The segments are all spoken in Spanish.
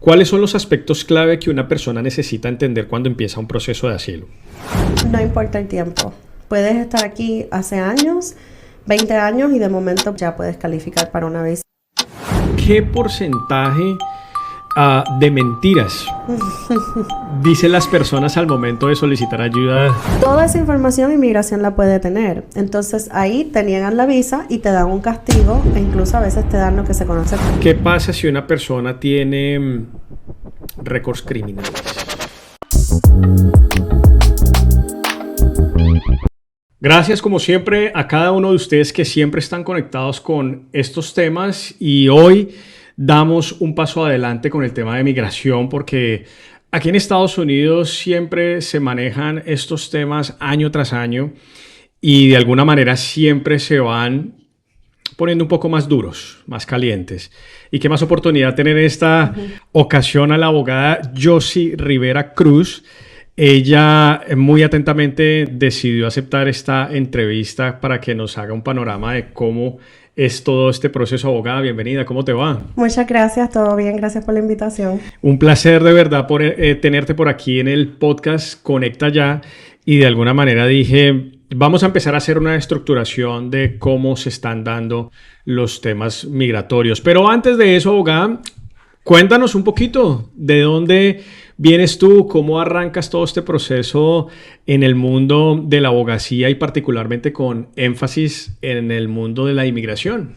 ¿Cuáles son los aspectos clave que una persona necesita entender cuando empieza un proceso de asilo? No importa el tiempo. Puedes estar aquí hace años, 20 años, y de momento ya puedes calificar para una visa. ¿Qué porcentaje de mentiras dicen las personas al momento de solicitar ayuda? Toda esa información inmigración la puede tener. Entonces ahí te niegan la visa y te dan un castigo, e incluso a veces te dan lo que se conoce. ¿Qué pasa si una persona tiene récords criminales? Gracias como siempre a cada uno de ustedes que siempre están conectados con estos temas, y hoy damos un paso adelante con el tema de migración, porque aquí en Estados Unidos siempre se manejan estos temas año tras año y de alguna manera siempre se van poniendo un poco más duros, más calientes. Y qué más oportunidad tener esta ocasión a la abogada Josie Rivera Cruz. Ella muy atentamente decidió aceptar esta entrevista para que nos haga un panorama de cómo es todo este proceso. Abogada, bienvenida, ¿cómo te va? Muchas gracias, todo bien, gracias por la invitación. Un placer de verdad tenerte por aquí en el podcast Conecta Ya, y de alguna manera dije, vamos a empezar a hacer una estructuración de cómo se están dando los temas migratorios. Pero antes de eso, abogada, cuéntanos un poquito de dónde vienes tú, cómo arrancas todo este proceso en el mundo de la abogacía y particularmente con énfasis en el mundo de la inmigración.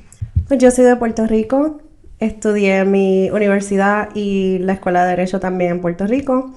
Pues yo soy de Puerto Rico, estudié mi universidad y la escuela de Derecho también en Puerto Rico.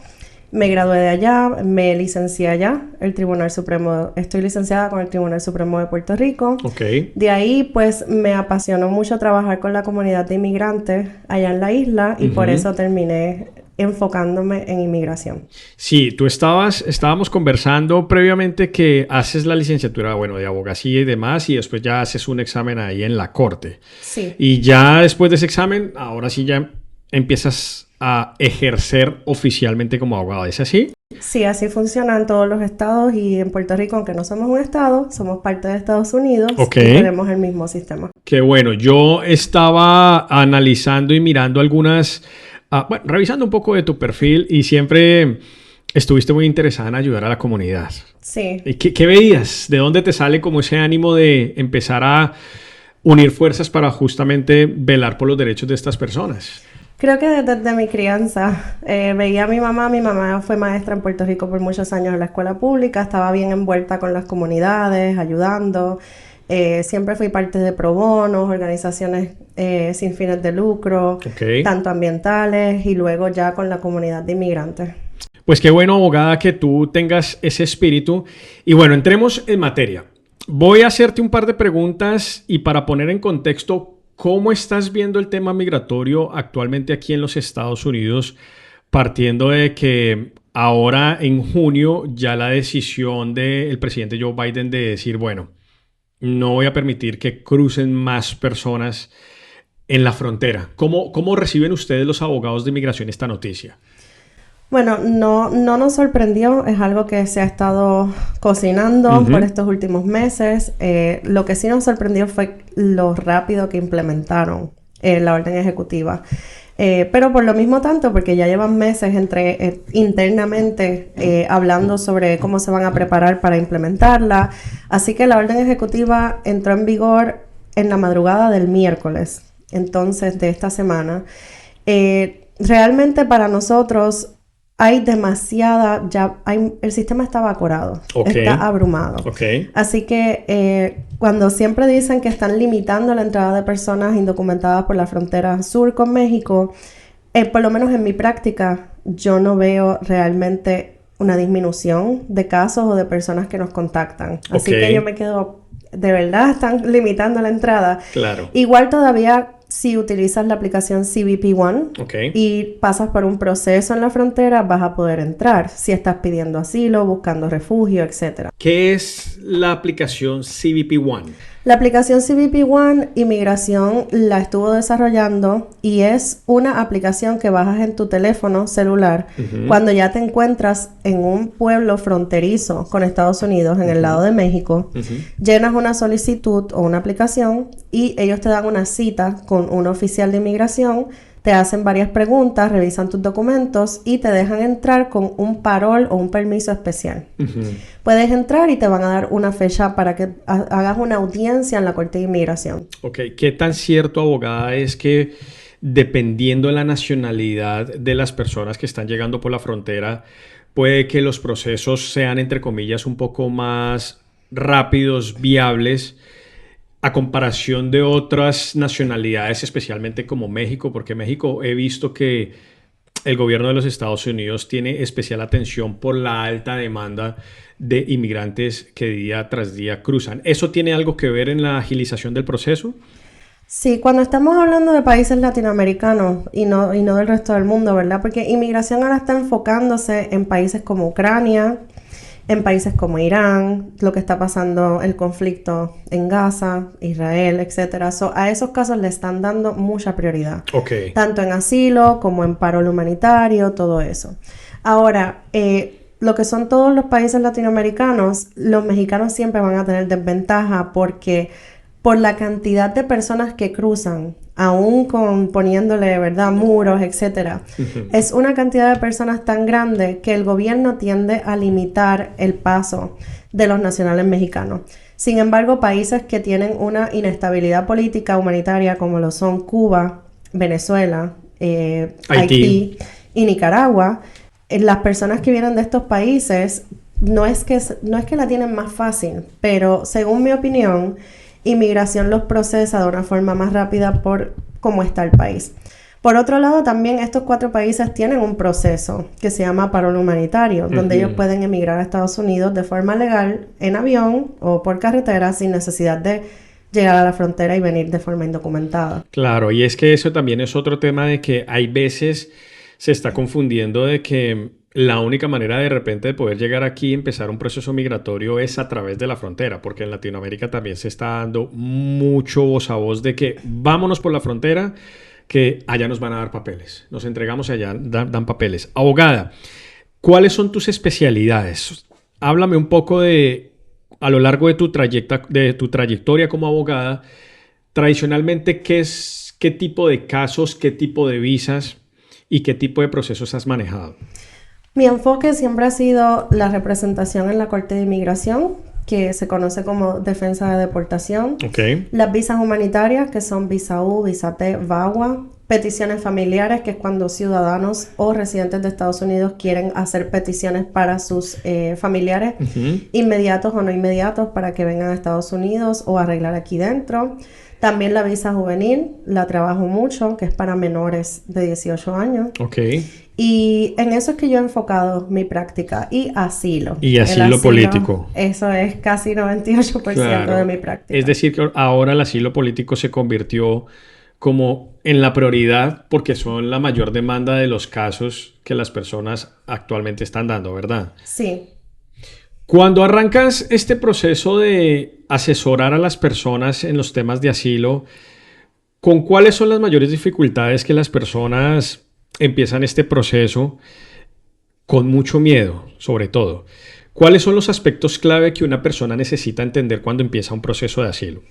Me gradué de allá, me licencié allá, estoy licenciada con el Tribunal Supremo de Puerto Rico. Okay. De ahí, pues, me apasionó mucho trabajar con la comunidad de inmigrantes allá en la isla, y por eso terminé enfocándome en inmigración. Sí, estábamos conversando previamente que haces la licenciatura, de abogacía y demás, y después ya haces un examen ahí en la corte. Sí. Y ya después de ese examen, ahora sí ya empiezas a ejercer oficialmente como abogada, ¿es así? Sí, así funciona en todos los estados, y en Puerto Rico, aunque no somos un estado, somos parte de Estados Unidos. Okay. Y tenemos el mismo sistema. Qué bueno. Yo estaba analizando y mirando revisando un poco de tu perfil, y siempre estuviste muy interesada en ayudar a la comunidad. Sí. ¿Y qué veías? ¿De dónde te sale como ese ánimo de empezar a unir fuerzas para justamente velar por los derechos de estas personas? Creo que desde mi crianza veía a mi mamá fue maestra en Puerto Rico por muchos años en la escuela pública, estaba bien envuelta con las comunidades, ayudando. Siempre fui parte de pro bono, organizaciones sin fines de lucro, tanto ambientales y luego ya con la comunidad de inmigrantes. Pues qué bueno, abogada, que tú tengas ese espíritu. Y bueno, entremos en materia. Voy a hacerte un par de preguntas, y para poner en contexto, ¿cómo estás viendo el tema migratorio actualmente aquí en los Estados Unidos, partiendo de que ahora en junio ya la decisión del presidente Joe Biden de decir, no voy a permitir que crucen más personas en la frontera? ¿Cómo reciben ustedes los abogados de inmigración esta noticia? Bueno, no nos sorprendió, es algo que se ha estado cocinando por estos últimos meses. Lo que sí nos sorprendió fue lo rápido que implementaron la orden ejecutiva. Pero por lo mismo tanto, porque ya llevan meses internamente hablando sobre cómo se van a preparar para implementarla. Así que la orden ejecutiva entró en vigor en la madrugada del miércoles, entonces, de esta semana. Realmente para nosotros hay demasiada, el sistema está evaporado, está abrumado. Así que cuando siempre dicen que están limitando la entrada de personas indocumentadas por la frontera sur con México, por lo menos en mi práctica, yo no veo realmente una disminución de casos o de personas que nos contactan. Así que yo me quedo, de verdad están limitando la entrada. Claro. Igual todavía, si utilizas la aplicación CBP One y pasas por un proceso en la frontera, vas a poder entrar si estás pidiendo asilo, buscando refugio, etc. ¿Qué es la aplicación CBP One? La aplicación CBP One, Inmigración la estuvo desarrollando, y es una aplicación que bajas en tu teléfono celular cuando ya te encuentras en un pueblo fronterizo con Estados Unidos, en el lado de México. Llenas una solicitud o una aplicación y ellos te dan una cita con un oficial de inmigración, te hacen varias preguntas, revisan tus documentos y te dejan entrar con un parol o un permiso especial. Puedes entrar y te van a dar una fecha para que hagas una audiencia en la Corte de Inmigración. Ok, ¿qué tan cierto, abogada, es que dependiendo de la nacionalidad de las personas que están llegando por la frontera, puede que los procesos sean, entre comillas, un poco más rápidos, viables, a comparación de otras nacionalidades, especialmente como México? Porque México, he visto que el gobierno de los Estados Unidos tiene especial atención por la alta demanda de inmigrantes que día tras día cruzan. ¿Eso tiene algo que ver en la agilización del proceso? Sí, cuando estamos hablando de países latinoamericanos y no del resto del mundo, ¿verdad? Porque inmigración ahora está enfocándose en países como Ucrania, en países como Irán, lo que está pasando, el conflicto en Gaza, Israel, etcétera. A esos casos le están dando mucha prioridad. Ok. Tanto en asilo como en paro humanitario, todo eso. Ahora, lo que son todos los países latinoamericanos, los mexicanos siempre van a tener desventaja porque por la cantidad de personas que cruzan, aún poniéndole, ¿verdad?, muros, etcétera, es una cantidad de personas tan grande que el gobierno tiende a limitar el paso de los nacionales mexicanos. Sin embargo, países que tienen una inestabilidad política humanitaria como lo son Cuba, Venezuela, Haití y Nicaragua, las personas que vienen de estos países no es que la tienen más fácil, pero según mi opinión, inmigración los procesa de una forma más rápida por cómo está el país. Por otro lado, también estos 4 países tienen un proceso que se llama parol humanitario, donde ellos pueden emigrar a Estados Unidos de forma legal en avión o por carretera sin necesidad de llegar a la frontera y venir de forma indocumentada. Claro, y es que eso también es otro tema de que hay veces se está confundiendo de que la única manera de repente de poder llegar aquí y empezar un proceso migratorio es a través de la frontera, porque en Latinoamérica también se está dando mucho voz a voz de que vámonos por la frontera, que allá nos van a dar papeles. Nos entregamos y allá dan papeles. Abogada, ¿cuáles son tus especialidades? Háblame un poco de, a lo largo de tu trayectoria como abogada, tradicionalmente, ¿qué tipo de casos, qué tipo de visas y qué tipo de procesos has manejado? Mi enfoque siempre ha sido la representación en la Corte de Inmigración, que se conoce como defensa de deportación. Okay. Las visas humanitarias, que son visa U, visa T, VAWA. Peticiones familiares, que es cuando ciudadanos o residentes de Estados Unidos quieren hacer peticiones para sus familiares inmediatos o no inmediatos para que vengan a Estados Unidos o arreglar aquí dentro. También la visa juvenil, la trabajo mucho, que es para menores de 18 años. Ok. Y en eso es que yo he enfocado mi práctica. Y asilo. Y asilo político. Eso es casi 98% de mi práctica. Es decir, que ahora el asilo político se convirtió como en la prioridad porque son la mayor demanda de los casos que las personas actualmente están dando, ¿verdad? Sí. Cuando arrancas este proceso de asesorar a las personas en los temas de asilo, ¿con cuáles son las mayores dificultades que las personas empiezan este proceso con mucho miedo, sobre todo? ¿Cuáles son los aspectos clave que una persona necesita entender cuando empieza un proceso de asilo?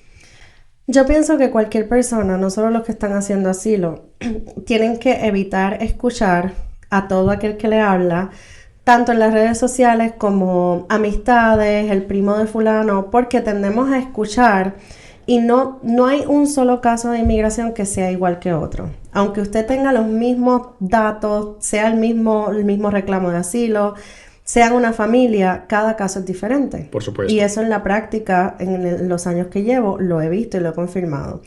Yo pienso que cualquier persona, no solo los que están haciendo asilo, tienen que evitar escuchar a todo aquel que le habla, tanto en las redes sociales como amistades, el primo de fulano, porque tendemos a escuchar y no hay un solo caso de inmigración que sea igual que otro. Aunque usted tenga los mismos datos, sea el mismo reclamo de asilo, sean una familia, cada caso es diferente. Por supuesto. Y eso en la práctica, en los años que llevo, lo he visto y lo he confirmado.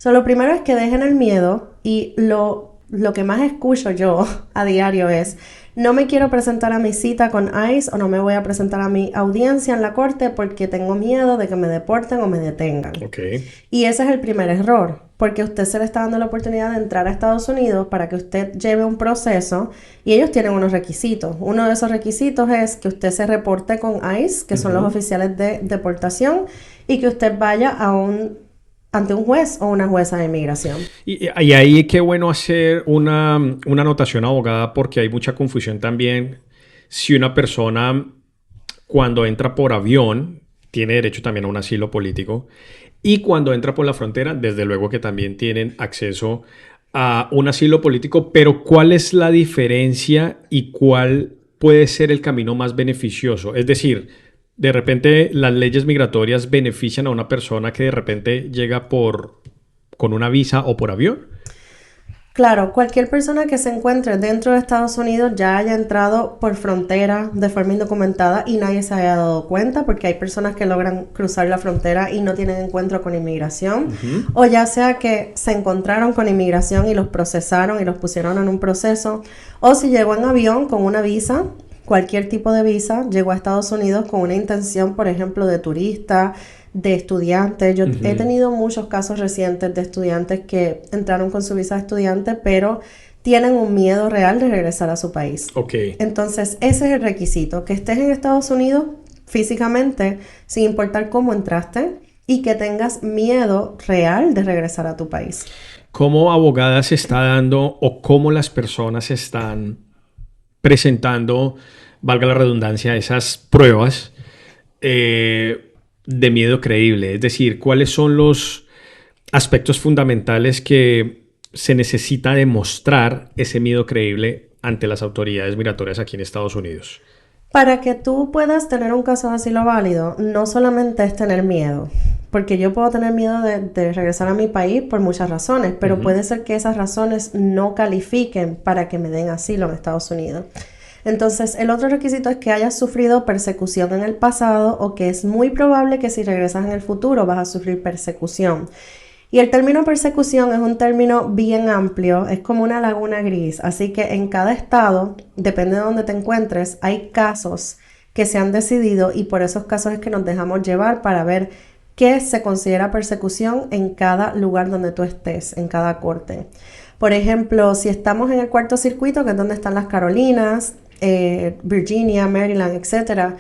Lo primero es que dejen el miedo y lo que más escucho yo a diario es: no me quiero presentar a mi cita con ICE o no me voy a presentar a mi audiencia en la corte porque tengo miedo de que me deporten o me detengan. Okay. Y ese es el primer error, porque usted se le está dando la oportunidad de entrar a Estados Unidos para que usted lleve un proceso y ellos tienen unos requisitos. Uno de esos requisitos es que usted se reporte con ICE, que son los oficiales de deportación, y que usted vaya ante un juez o una jueza de inmigración. Y ahí qué bueno hacer una anotación, abogada, porque hay mucha confusión también. Si una persona cuando entra por avión tiene derecho también a un asilo político, y cuando entra por la frontera, desde luego que también tienen acceso a un asilo político, pero ¿cuál es la diferencia y cuál puede ser el camino más beneficioso? Es decir, de repente las leyes migratorias benefician a una persona que de repente llega con una visa o por avión. Claro, cualquier persona que se encuentre dentro de Estados Unidos ya haya entrado por frontera de forma indocumentada y nadie se haya dado cuenta, porque hay personas que logran cruzar la frontera y no tienen encuentro con inmigración, o ya sea que se encontraron con inmigración y los procesaron y los pusieron en un proceso, o si llegó en avión con una visa, cualquier tipo de visa, llegó a Estados Unidos con una intención, por ejemplo, de turista, de estudiantes. Yo he tenido muchos casos recientes de estudiantes que entraron con su visa de estudiante, pero tienen un miedo real de regresar a su país. Ok. Entonces, ese es el requisito, que estés en Estados Unidos físicamente, sin importar cómo entraste, y que tengas miedo real de regresar a tu país. ¿Cómo abogada se está dando o cómo las personas están presentando, valga la redundancia, esas pruebas de miedo creíble? Es decir, ¿cuáles son los aspectos fundamentales que se necesita demostrar ese miedo creíble ante las autoridades migratorias aquí en Estados Unidos? Para que tú puedas tener un caso de asilo válido, no solamente es tener miedo, porque yo puedo tener miedo de regresar a mi país por muchas razones, pero puede ser que esas razones no califiquen para que me den asilo en Estados Unidos. Entonces, el otro requisito es que hayas sufrido persecución en el pasado o que es muy probable que si regresas en el futuro vas a sufrir persecución. Y el término persecución es un término bien amplio, es como una laguna gris, así que en cada estado, depende de dónde te encuentres, hay casos que se han decidido y por esos casos es que nos dejamos llevar para ver qué se considera persecución en cada lugar donde tú estés, en cada corte. Por ejemplo, si estamos en el cuarto circuito, que es donde están las Carolinas, Virginia, Maryland, etc.,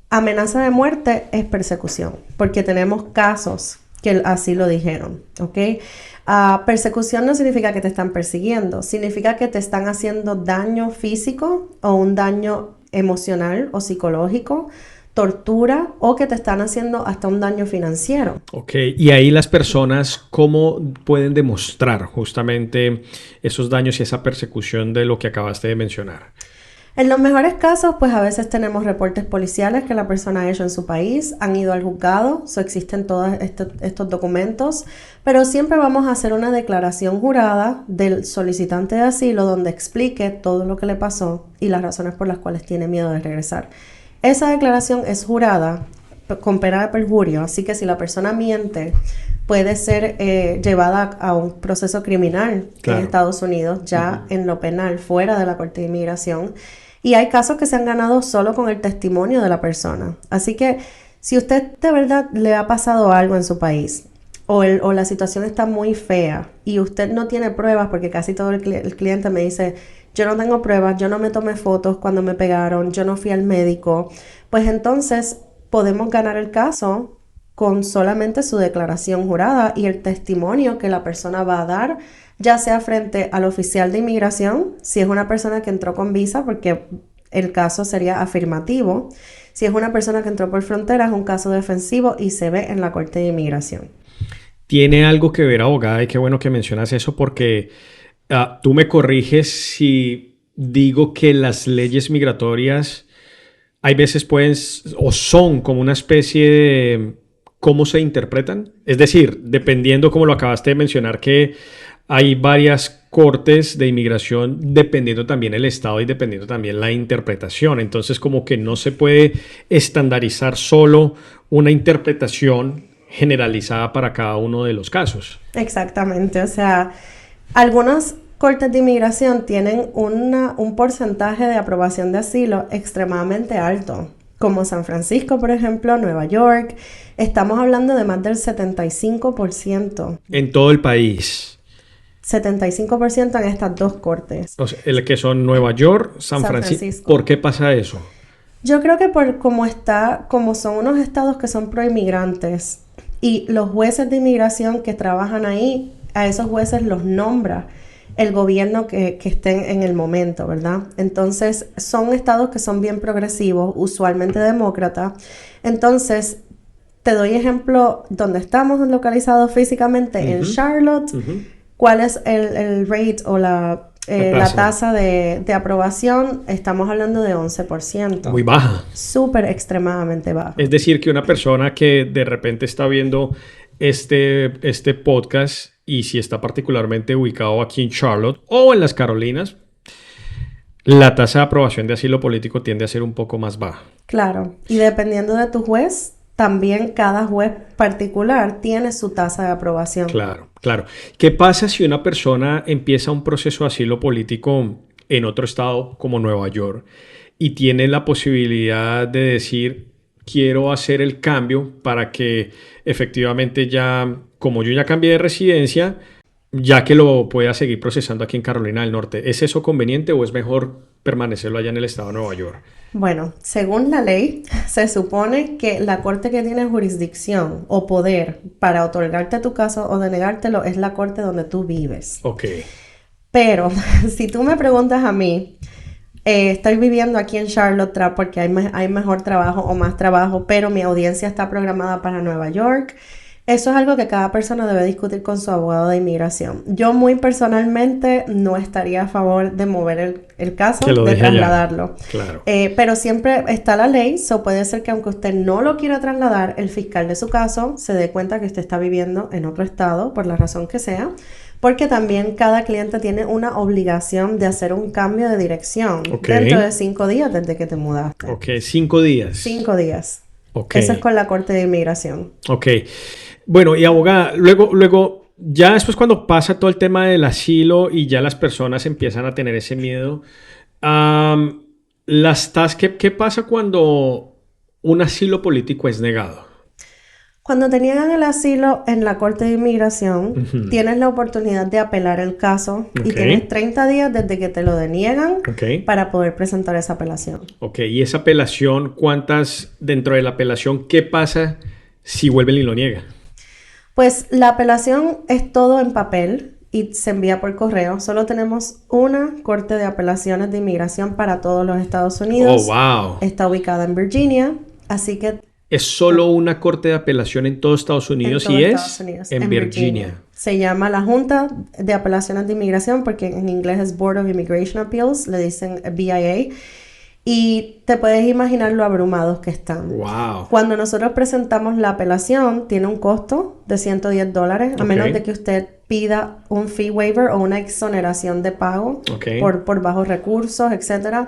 amenaza de muerte es persecución, porque tenemos casos que así lo dijeron, ¿ok? Persecución no significa que te están persiguiendo, significa que te están haciendo daño físico o un daño emocional o psicológico, tortura o que te están haciendo hasta un daño financiero. Ok, y ahí las personas, ¿cómo pueden demostrar justamente esos daños y esa persecución de lo que acabaste de mencionar? En los mejores casos, pues a veces tenemos reportes policiales que la persona ha hecho en su país, han ido al juzgado, existen todos estos documentos, pero siempre vamos a hacer una declaración jurada del solicitante de asilo donde explique todo lo que le pasó y las razones por las cuales tiene miedo de regresar. Esa declaración es jurada con pena de perjurio, así que si la persona miente, puede ser llevada a un proceso criminal en Estados Unidos, ya en lo penal, fuera de la Corte de Inmigración. Y hay casos que se han ganado solo con el testimonio de la persona. Así que si usted de verdad le ha pasado algo en su país o la situación está muy fea y usted no tiene pruebas, porque casi todo el cliente me dice, yo no tengo pruebas, yo no me tomé fotos cuando me pegaron, yo no fui al médico, pues entonces podemos ganar el caso con solamente su declaración jurada y el testimonio que la persona va a dar, ya sea frente al oficial de inmigración, si es una persona que entró con visa, porque el caso sería afirmativo. Si es una persona que entró por frontera, es un caso defensivo y se ve en la Corte de Inmigración. Tiene algo que ver, abogada, y qué bueno que mencionas eso, porque tú me corriges si digo que las leyes migratorias hay veces pueden o son como una especie de cómo se interpretan. Es decir, dependiendo, como lo acabaste de mencionar, que hay varias cortes de inmigración dependiendo también el estado y dependiendo también la interpretación. Entonces, como que no se puede estandarizar solo una interpretación generalizada para cada uno de los casos. Exactamente. O sea, algunas cortes de inmigración tienen un porcentaje de aprobación de asilo extremadamente alto, como San Francisco, por ejemplo, Nueva York. Estamos hablando de más del 75%. En todo el país. 75% en estas dos cortes. O sea, el que son Nueva York, San Francisco. ¿Por qué pasa eso? Yo creo que por como son unos estados que son proinmigrantes y los jueces de inmigración que trabajan ahí, a esos jueces los nombra el gobierno que esté en el momento, ¿verdad? Entonces, son estados que son bien progresivos, usualmente demócratas. Entonces, te doy ejemplo donde estamos localizados físicamente, en Charlotte. ¿Cuál es el rate o la tasa de aprobación? Estamos hablando de 11%. Muy baja. Súper extremadamente baja. Es decir, que una persona que de repente está viendo este podcast y si está particularmente ubicado aquí en Charlotte o en las Carolinas, la tasa de aprobación de asilo político tiende a ser un poco más baja. Claro, y dependiendo de tu juez, también cada juez particular tiene su tasa de aprobación. Claro, claro. ¿Qué pasa si una persona empieza un proceso de asilo político en otro estado como Nueva York y tiene la posibilidad de decir, quiero hacer el cambio para que efectivamente ya, como yo ya cambié de residencia, ya que lo pueda seguir procesando aquí en Carolina del Norte? ¿Es eso conveniente o es mejor permanecerlo allá en el estado de Nueva York? Bueno, según la ley, se supone que la corte que tiene jurisdicción o poder para otorgarte tu caso o denegártelo es la corte donde tú vives. Ok. Pero si tú me preguntas a mí, estoy viviendo aquí en Charlotte porque hay mejor trabajo o más trabajo, pero mi audiencia está programada para Nueva York. Eso es algo que cada persona debe discutir con su abogado de inmigración. Yo muy personalmente no estaría a favor de mover el caso, de trasladarlo. Claro. Pero siempre está la ley, puede ser que aunque usted no lo quiera trasladar, el fiscal de su caso se dé cuenta que usted está viviendo en otro estado, por la razón que sea, porque también cada cliente tiene una obligación de hacer un cambio de dirección dentro de 5 días desde que te mudaste. Ok, 5 días. 5 días. Okay. Eso es con la Corte de Inmigración. Ok. Bueno, y abogada, luego, ya después cuando pasa todo el tema del asilo y ya las personas empiezan a tener ese miedo, ¿qué pasa cuando un asilo político es negado? Cuando te niegan el asilo en la Corte de Inmigración, tienes la oportunidad de apelar el caso y tienes 30 días desde que te lo deniegan para poder presentar esa apelación. Ok, y esa apelación, dentro de la apelación, qué pasa si vuelven y lo niegan? Pues la apelación es todo en papel y se envía por correo. Solo tenemos una corte de apelaciones de inmigración para todos los Estados Unidos. Oh, wow. Está ubicada en Virginia, así que... ¿Es solo una corte de apelación en todo Estados Unidos en Virginia? Se llama la Junta de Apelaciones de Inmigración porque en inglés es Board of Immigration Appeals, le dicen BIA. Y te puedes imaginar lo abrumados que están. Wow. Cuando nosotros presentamos la apelación, tiene un costo de $110, a menos de que usted pida un fee waiver o una exoneración de pago por bajos recursos, etc.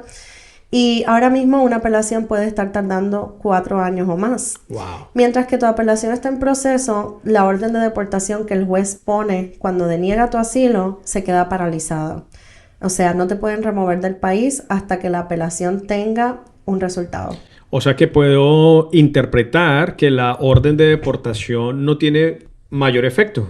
Y ahora mismo una apelación puede estar tardando 4 años o más. Wow. Mientras que tu apelación está en proceso, la orden de deportación que el juez pone cuando deniega tu asilo se queda paralizada. O sea, no te pueden remover del país hasta que la apelación tenga un resultado. O sea que puedo interpretar que la orden de deportación no tiene mayor efecto.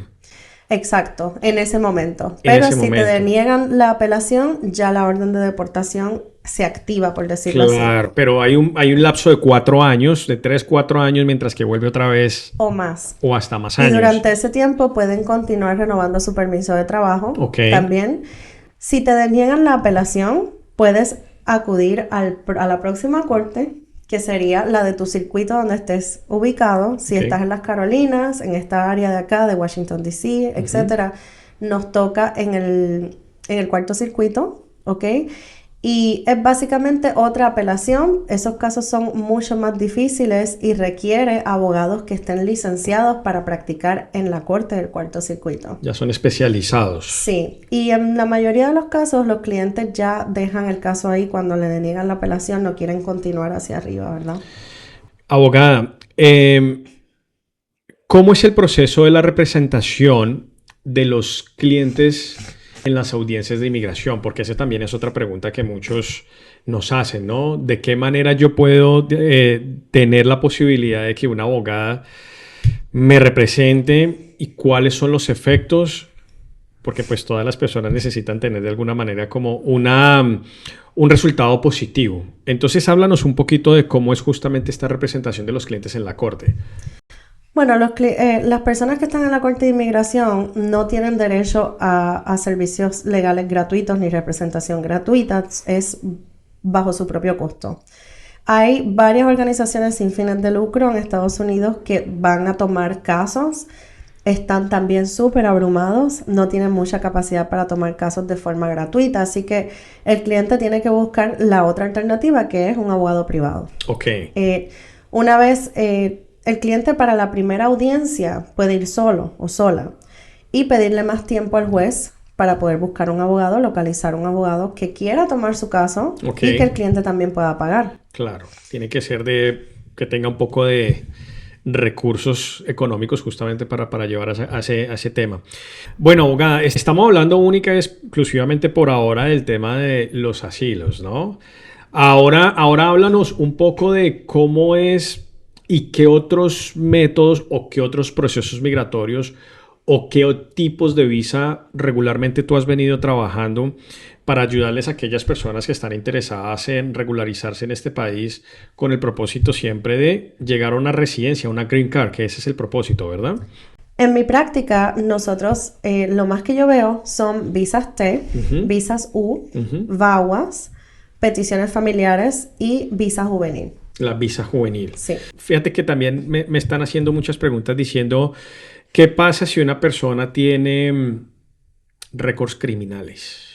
Exacto, en ese momento. Pero si te deniegan la apelación, ya la orden de deportación se activa, por decirlo así. Claro, pero hay un lapso de 4 años, de 3, 4 años, mientras que vuelve otra vez. O más. O hasta más años. Y durante ese tiempo pueden continuar renovando su permiso de trabajo. También. Si te deniegan la apelación, puedes acudir a la próxima corte, que sería la de tu circuito donde estés ubicado. Si estás en las Carolinas, en esta área de acá, de Washington, D.C., etcétera, nos toca en el cuarto circuito, ¿ok? Y es básicamente otra apelación. Esos casos son mucho más difíciles y requiere abogados que estén licenciados para practicar en la corte del cuarto circuito. Ya son especializados. Sí, y en la mayoría de los casos los clientes ya dejan el caso ahí cuando le deniegan la apelación, no quieren continuar hacia arriba, ¿verdad? Abogada, ¿cómo es el proceso de la representación de los clientes en las audiencias de inmigración? Porque esa también es otra pregunta que muchos nos hacen, ¿no? ¿De qué manera yo puedo tener la posibilidad de que una abogada me represente y cuáles son los efectos? Porque pues todas las personas necesitan tener de alguna manera como un resultado positivo. Entonces háblanos un poquito de cómo es justamente esta representación de los clientes en la corte. Bueno, las personas que están en la Corte de Inmigración no tienen derecho a servicios legales gratuitos ni representación gratuita, es bajo su propio costo. Hay varias organizaciones sin fines de lucro en Estados Unidos que van a tomar casos están también súper abrumados, no tienen mucha capacidad para tomar casos de forma gratuita, así que el cliente tiene que buscar la otra alternativa, que es un abogado privado. Ok. Una vez el cliente para la primera audiencia puede ir solo o sola y pedirle más tiempo al juez para poder buscar un abogado, localizar un abogado que quiera tomar su caso y que el cliente también pueda pagar. Claro, tiene que ser que tenga un poco de recursos económicos justamente para llevar a ese tema. Bueno, abogada, estamos hablando única y exclusivamente por ahora del tema de los asilos, ¿no? Ahora háblanos un poco de cómo es y qué otros métodos o qué otros procesos migratorios o qué tipos de visa regularmente tú has venido trabajando para ayudarles a aquellas personas que están interesadas en regularizarse en este país con el propósito siempre de llegar a una residencia, una green card, que ese es el propósito, ¿verdad? En mi práctica, nosotros lo más que yo veo son visas T, visas U, VAWAs, peticiones familiares y visa juvenil. La visa juvenil. Sí. Fíjate que también me están haciendo muchas preguntas diciendo, ¿qué pasa si una persona tiene récords criminales?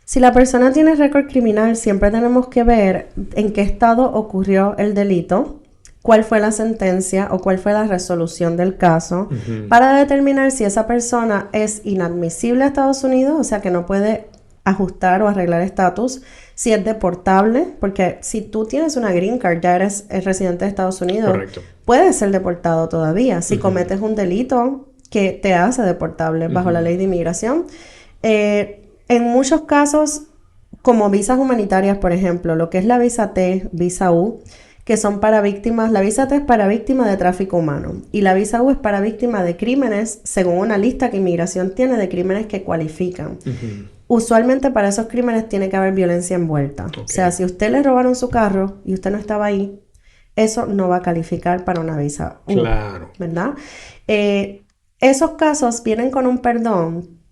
Si la persona tiene récord criminal, siempre tenemos que ver en qué estado ocurrió el delito, cuál fue la sentencia o cuál fue la resolución del caso, para determinar si esa persona es inadmisible a Estados Unidos, o sea que no puede ajustar o arreglar estatus, si es deportable, porque si tú tienes una green card, ya eres residente de Estados Unidos, correcto, puedes ser deportado todavía si cometes un delito que te hace deportable bajo la ley de inmigración. En muchos casos, como visas humanitarias, por ejemplo, lo que es la visa T, visa U, que son para víctimas, la visa T es para víctimas de tráfico humano y la visa U es para víctimas de crímenes, según una lista que inmigración tiene de crímenes que cualifican. Usualmente para esos crímenes tiene que haber violencia envuelta. O sea, si usted le robaron su carro y usted no estaba ahí, eso no va a calificar para una visa U, claro, ¿verdad? Esos casos vienen con un perdón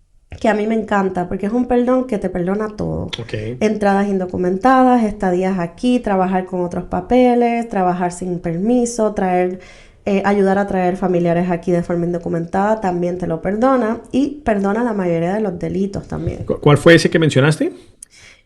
que a mí me encanta, porque es un perdón que te perdona todo. Entradas indocumentadas, estadías aquí, trabajar con otros papeles, trabajar sin permiso, ayudar a traer familiares aquí de forma indocumentada, también te lo perdona y perdona la mayoría de los delitos también. ¿Cuál fue ese que mencionaste?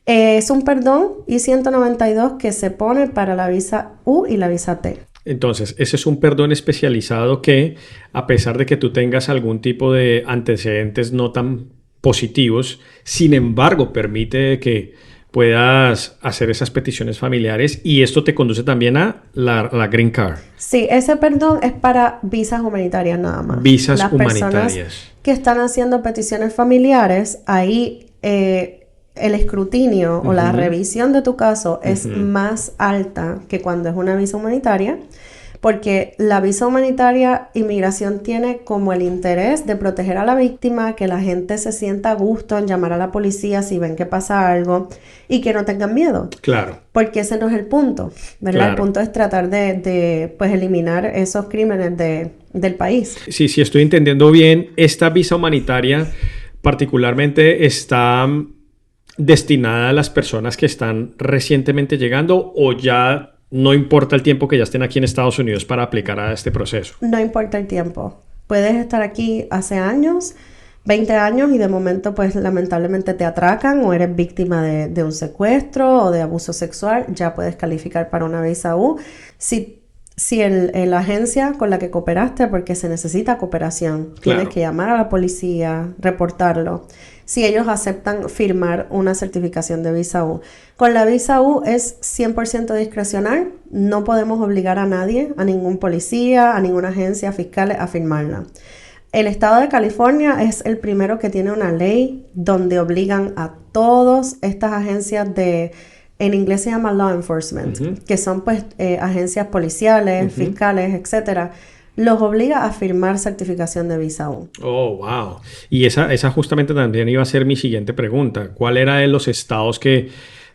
Es un perdón I-192 que se pone para la visa U y la visa T. Entonces, ese es un perdón especializado que, a pesar de que tú tengas algún tipo de antecedentes no tan positivos, sin embargo, permite que puedas hacer esas peticiones familiares y esto te conduce también a la Green Card. Sí, ese perdón es para visas humanitarias nada más. Visas Las humanitarias. Personas que están haciendo peticiones familiares, ahí el escrutinio o la revisión de tu caso es más alta que cuando es una visa humanitaria, porque la visa humanitaria, inmigración tiene como el interés de proteger a la víctima, que la gente se sienta a gusto en llamar a la policía si ven que pasa algo y que no tengan miedo. Claro. Porque ese no es el punto, ¿verdad? Claro. El punto es tratar de pues, eliminar esos crímenes del país. Sí, sí, estoy entendiendo bien. Esta visa humanitaria particularmente está destinada a las personas que están recientemente llegando o ya no importa el tiempo que ya estén aquí en Estados Unidos para aplicar a este proceso. No importa el tiempo. Puedes estar aquí hace años, 20 años y de momento pues lamentablemente te atracan o eres víctima de un secuestro o de abuso sexual, ya puedes calificar para una visa U. Si la agencia con la que cooperaste, porque se necesita cooperación, tienes que llamar a la policía, reportarlo. Si ellos aceptan firmar una certificación de visa U. Con la visa U es 100% discrecional, no podemos obligar a nadie, a ningún policía, a ninguna agencia fiscal a firmarla. El estado de California es el primero que tiene una ley donde obligan a todas estas agencias en inglés se llama law enforcement, que son pues agencias policiales, fiscales, etcétera. Los obliga a firmar certificación de visa U. Oh, wow. Y esa justamente también iba a ser mi siguiente pregunta. ¿Cuál era de los estados que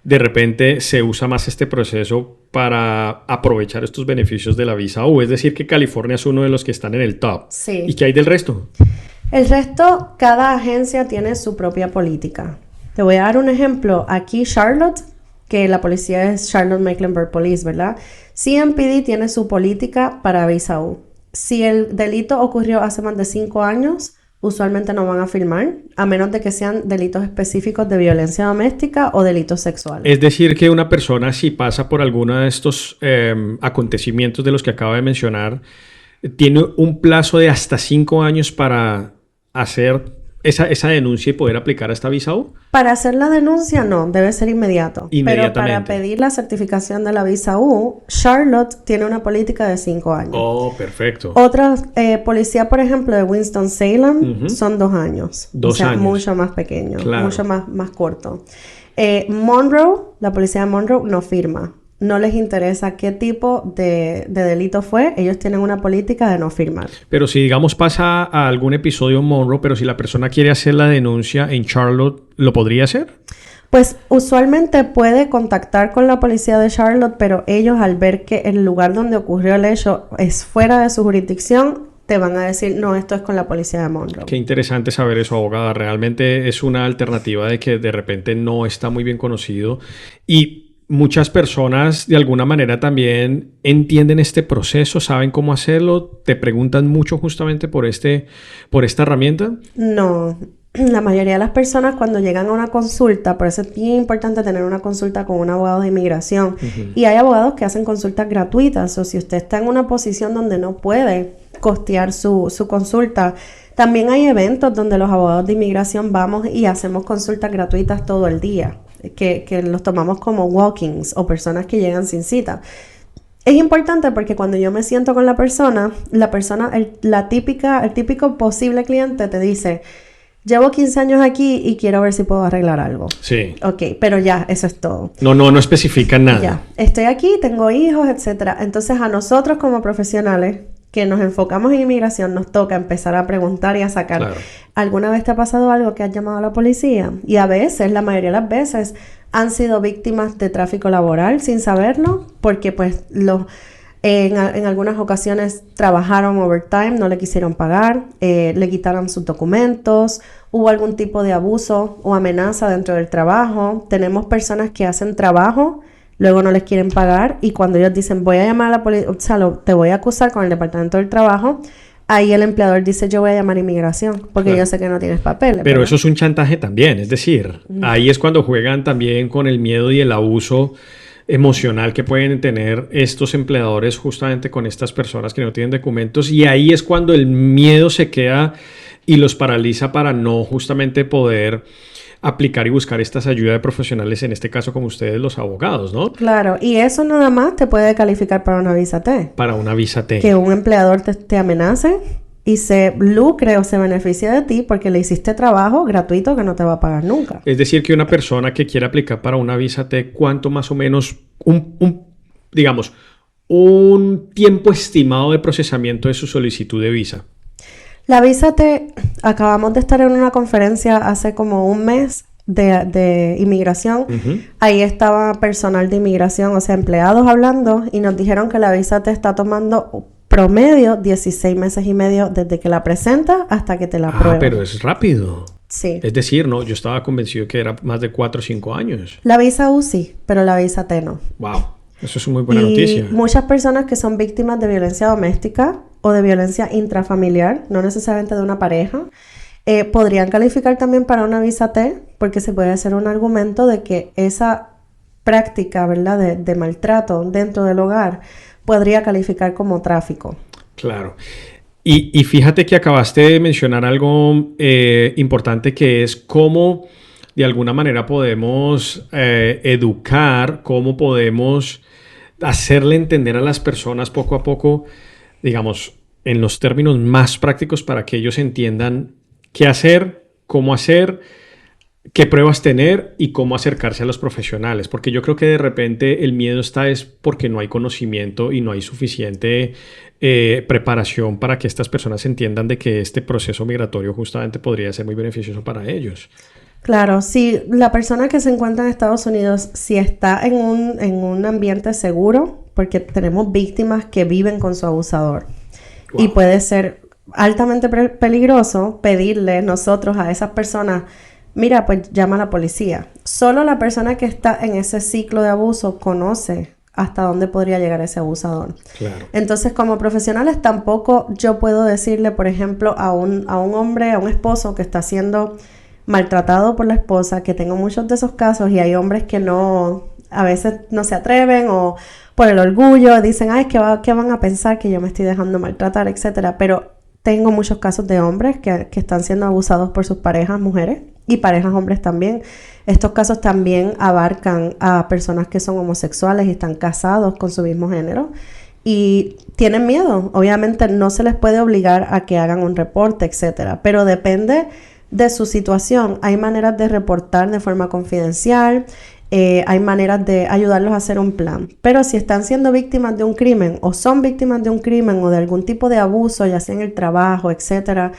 de repente se usa más este proceso para aprovechar estos beneficios de la visa U? Es decir, que California es uno de los que están en el top. Sí. ¿Y qué hay del resto? El resto, cada agencia tiene su propia política. Te voy a dar un ejemplo. Aquí Charlotte, que la policía es Charlotte Mecklenburg Police, ¿verdad? CMPD tiene su política para visa U. Si el delito ocurrió hace más de 5 años, usualmente no van a firmar, a menos de que sean delitos específicos de violencia doméstica o delitos sexuales. Es decir, que una persona, si pasa por alguno de estos acontecimientos de los que acaba de mencionar, tiene un plazo de hasta 5 años para hacer esa denuncia y poder aplicar a esta visa U. Para hacer la denuncia, no, debe ser inmediato. Pero para pedir la certificación de la visa U, Charlotte tiene una política de 5 años. Oh, perfecto. Otra policía, por ejemplo, de Winston-Salem, son 2 años. 2 años. Mucho más pequeño, claro. Mucho más corto. Monroe, la policía de Monroe, no firma. No les interesa qué tipo de delito fue. Ellos tienen una política de no firmar. Pero si, digamos, pasa a algún episodio en Monroe, pero si la persona quiere hacer la denuncia en Charlotte, ¿lo podría hacer? Pues usualmente puede contactar con la policía de Charlotte, pero ellos al ver que el lugar donde ocurrió el hecho es fuera de su jurisdicción, te van a decir, no, esto es con la policía de Monroe. Qué interesante saber eso, abogada. Realmente es una alternativa de que de repente no está muy bien conocido. Y muchas personas de alguna manera también entienden este proceso, saben cómo hacerlo, te preguntan mucho justamente por esta herramienta. No, la mayoría de las personas cuando llegan a una consulta, por eso es bien importante tener una consulta con un abogado de inmigración. Y hay abogados que hacen consultas gratuitas, o si usted está en una posición donde no puede costear su consulta, también hay eventos donde los abogados de inmigración vamos y hacemos consultas gratuitas todo el día. Que los tomamos como walk-ins o personas que llegan sin cita. Es importante porque cuando yo me siento con la persona, el típico posible cliente te dice, llevo 15 años aquí y quiero ver si puedo arreglar algo. Sí. Ok, pero ya, eso es todo. No especifican nada. Ya, estoy aquí, tengo hijos, etcétera. Entonces a nosotros como profesionales que nos enfocamos en inmigración, nos toca empezar a preguntar y a sacar. Claro. ¿Alguna vez te ha pasado algo que has llamado a la policía? Y a veces, la mayoría de las veces, han sido víctimas de tráfico laboral sin saberlo, porque pues en algunas ocasiones trabajaron overtime, no le quisieron pagar, le quitaron sus documentos, hubo algún tipo de abuso o amenaza dentro del trabajo. Tenemos personas que hacen trabajo, luego no les quieren pagar y cuando ellos dicen voy a llamar a la policía, o sea, te voy a acusar con el departamento del trabajo, ahí el empleador dice yo voy a llamar a inmigración porque claro. Yo sé que no tienes papeles. Pero eso es un chantaje también, es decir, ahí es cuando juegan también con el miedo y el abuso emocional que pueden tener estos empleadores justamente con estas personas que no tienen documentos y ahí es cuando el miedo se queda y los paraliza para no justamente poder aplicar y buscar estas ayudas de profesionales, en este caso como ustedes, los abogados, ¿no? Claro, y eso nada más te puede calificar para una visa T. Para una visa T. Que un empleador te amenace y se lucre o se beneficie de ti porque le hiciste trabajo gratuito que no te va a pagar nunca. Es decir, que una persona que quiera aplicar para una visa T, ¿cuánto más o menos, digamos, un tiempo estimado de procesamiento de su solicitud de visa? La visa T, acabamos de estar en una conferencia hace como un mes de inmigración. Ahí estaba personal de inmigración, o sea, empleados hablando y nos dijeron que la visa T está tomando promedio 16 meses y medio desde que la presentas hasta que te la aprueban. Pero es rápido. Sí. Es decir, no, yo estaba convencido que era más de 4 o 5 años. La visa U sí, pero la visa T no. Wow, eso es una muy buena noticia. Muchas personas que son víctimas de violencia doméstica o de violencia intrafamiliar, no necesariamente de una pareja, podrían calificar también para una visa T porque se puede hacer un argumento de que esa práctica, ¿verdad?, de maltrato dentro del hogar podría calificar como tráfico. Claro. Y fíjate que acabaste de mencionar algo importante que es cómo de alguna manera podemos educar, cómo podemos hacerle entender a las personas poco a poco, digamos, en los términos más prácticos para que ellos entiendan qué hacer, cómo hacer, qué pruebas tener y cómo acercarse a los profesionales. Porque yo creo que de repente el miedo está es porque no hay conocimiento y no hay suficiente preparación para que estas personas entiendan de que este proceso migratorio justamente podría ser muy beneficioso para ellos. Claro, si la persona que se encuentra en Estados Unidos, si está en un ambiente seguro, porque tenemos víctimas que viven con su abusador. Wow. Y puede ser altamente peligroso pedirle nosotros a esas personas, mira, pues llama a la policía. Solo la persona que está en ese ciclo de abuso conoce hasta dónde podría llegar ese abusador. Claro. Entonces, como profesionales, tampoco yo puedo decirle, por ejemplo, a un hombre, a un esposo que está siendo maltratado por la esposa, que tengo muchos de esos casos, y hay hombres que no, a veces no se atreven, o por el orgullo dicen, ay, ¿qué van a pensar que yo me estoy dejando maltratar, etcétera? Pero tengo muchos casos de hombres que están siendo abusados por sus parejas mujeres y parejas hombres también. Estos casos también abarcan a personas que son homosexuales y están casados con su mismo género y tienen miedo. Obviamente no se les puede obligar a que hagan un reporte, etcétera, pero depende de su situación. Hay maneras de reportar de forma confidencial, hay maneras de ayudarlos a hacer un plan. Pero si están siendo víctimas de un crimen o son víctimas de un crimen o de algún tipo de abuso, ya sea en el trabajo, etcétera,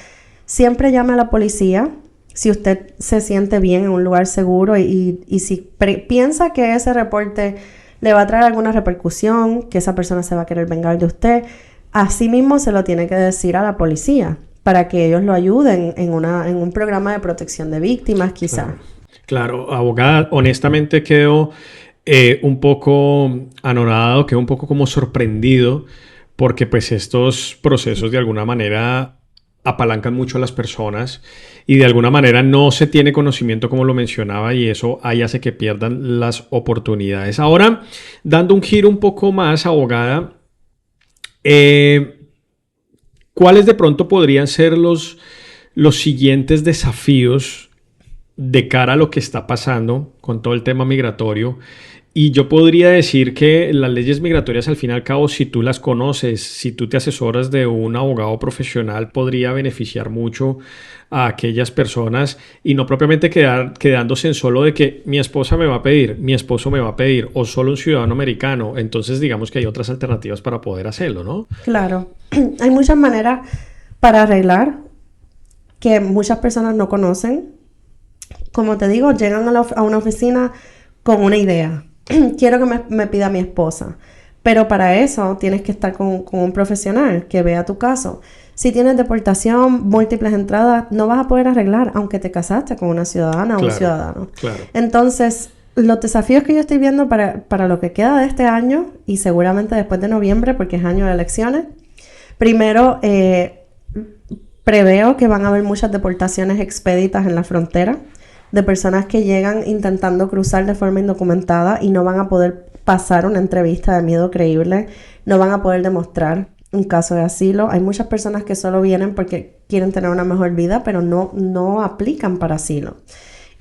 siempre llame a la policía. Si usted se siente bien en un lugar seguro y si piensa que ese reporte le va a traer alguna repercusión, que esa persona se va a querer vengar de usted, así mismo se lo tiene que decir a la policía para que ellos lo ayuden en un programa de protección de víctimas, quizá. Claro, abogada, honestamente quedo un poco anonadado, quedo un poco como sorprendido porque pues estos procesos de alguna manera apalancan mucho a las personas y de alguna manera no se tiene conocimiento como lo mencionaba y eso ahí hace que pierdan las oportunidades. Ahora, dando un giro un poco más, abogada, ¿cuáles de pronto podrían ser los siguientes desafíos de cara a lo que está pasando con todo el tema migratorio? Y yo podría decir que las leyes migratorias, al fin y al cabo, si tú las conoces, si tú te asesoras de un abogado profesional, podría beneficiar mucho a aquellas personas y no propiamente quedándose en solo de que mi esposa me va a pedir, mi esposo me va a pedir, o solo un ciudadano americano. Entonces, digamos que hay otras alternativas para poder hacerlo, ¿no? Claro. Hay muchas maneras para arreglar que muchas personas no conocen. Como te digo, llegan a una oficina con una idea. Quiero que me pida mi esposa. Pero para eso tienes que estar con un profesional que vea tu caso. Si tienes deportación, múltiples entradas, no vas a poder arreglar, aunque te casaste con una ciudadana o un ciudadano. Claro. Entonces, los desafíos que yo estoy viendo para lo que queda de este año, y seguramente después de noviembre, porque es año de elecciones, primero, preveo que van a haber muchas deportaciones expeditas en la frontera de personas que llegan intentando cruzar de forma indocumentada y no van a poder pasar una entrevista de miedo creíble, no van a poder demostrar un caso de asilo. Hay muchas personas que solo vienen porque quieren tener una mejor vida, pero no aplican para asilo.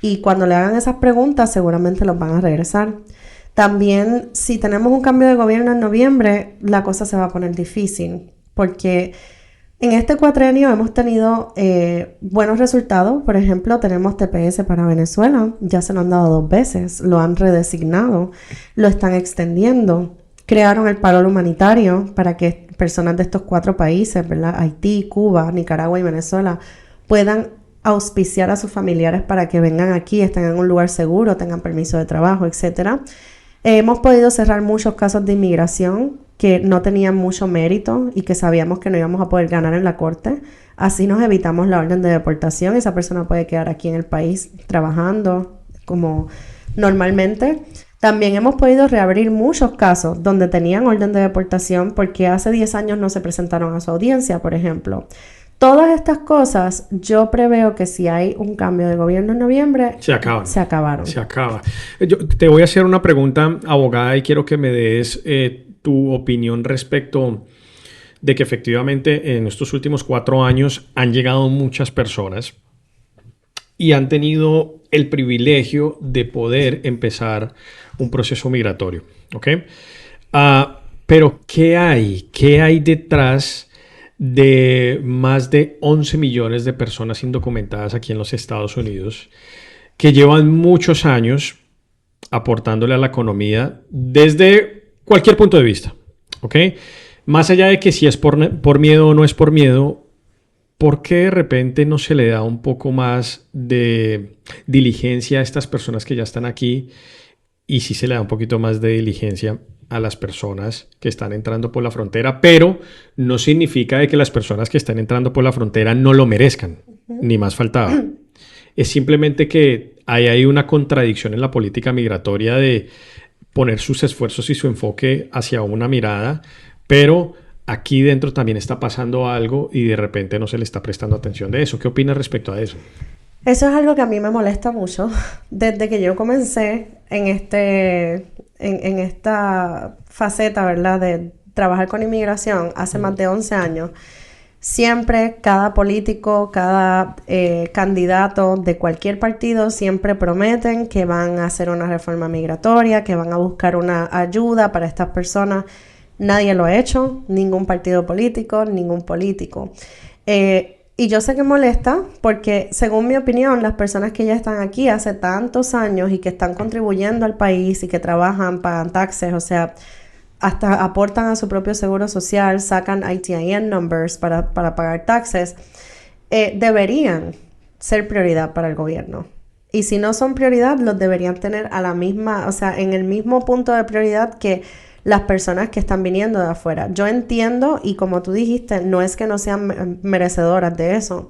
Y cuando le hagan esas preguntas, seguramente los van a regresar. También, si tenemos un cambio de gobierno en noviembre, la cosa se va a poner difícil, porque en este cuatrenio hemos tenido buenos resultados. Por ejemplo, tenemos TPS para Venezuela. Ya se lo han dado 2 veces. Lo han redesignado. Lo están extendiendo. Crearon el parol humanitario para que personas de estos 4 países, ¿verdad? Haití, Cuba, Nicaragua y Venezuela, puedan auspiciar a sus familiares para que vengan aquí, estén en un lugar seguro, tengan permiso de trabajo, etc. Hemos podido cerrar muchos casos de inmigración que no tenían mucho mérito y que sabíamos que no íbamos a poder ganar en la corte. Así nos evitamos la orden de deportación. Esa persona puede quedar aquí en el país trabajando como normalmente. También hemos podido reabrir muchos casos donde tenían orden de deportación porque hace 10 años no se presentaron a su audiencia, por ejemplo. Todas estas cosas, yo preveo que si hay un cambio de gobierno en noviembre, se acabaron. Se acaba. Yo te voy a hacer una pregunta, abogada, y quiero que me des tu opinión respecto de que efectivamente en estos últimos 4 años han llegado muchas personas y han tenido el privilegio de poder empezar un proceso migratorio, ¿ok? Pero ¿qué hay? ¿Qué hay detrás de más de 11 millones de personas indocumentadas aquí en los Estados Unidos que llevan muchos años aportándole a la economía desde cualquier punto de vista, ¿ok? Más allá de que si es por miedo o no es por miedo, ¿por qué de repente no se le da un poco más de diligencia a estas personas que ya están aquí y sí se le da un poquito más de diligencia a las personas que están entrando por la frontera? Pero no significa de que las personas que están entrando por la frontera no lo merezcan, ni más faltaba. Es simplemente que hay una contradicción en la política migratoria de poner sus esfuerzos y su enfoque hacia una mirada, pero aquí dentro también está pasando algo y de repente no se le está prestando atención de eso. ¿Qué opinas respecto a eso? Eso es algo que a mí me molesta mucho. Desde que yo comencé en esta faceta, ¿verdad? De trabajar con inmigración hace más de 11 años. Siempre, cada político, cada candidato de cualquier partido siempre prometen que van a hacer una reforma migratoria, que van a buscar una ayuda para estas personas. Nadie lo ha hecho, ningún partido político, ningún político. Y yo sé que molesta porque, según mi opinión, las personas que ya están aquí hace tantos años y que están contribuyendo al país y que trabajan, pagan taxes, o sea, hasta aportan a su propio seguro social, sacan ITIN numbers para pagar taxes, deberían ser prioridad para el gobierno. Y si no son prioridad, los deberían tener a la misma, o sea, en el mismo punto de prioridad que las personas que están viniendo de afuera. Yo entiendo, y como tú dijiste, no es que no sean merecedoras de eso.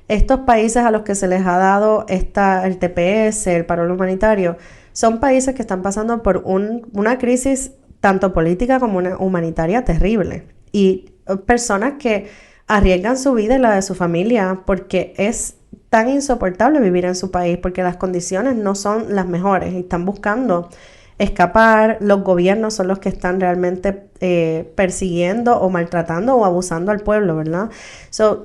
Estos países a los que se les ha dado el TPS, el paro humanitario, son países que están pasando por una crisis tanto política como una humanitaria terrible. Y personas que arriesgan su vida y la de su familia porque es tan insoportable vivir en su país, porque las condiciones no son las mejores y están buscando escapar. Los gobiernos son los que están realmente persiguiendo o maltratando o abusando al pueblo, ¿verdad?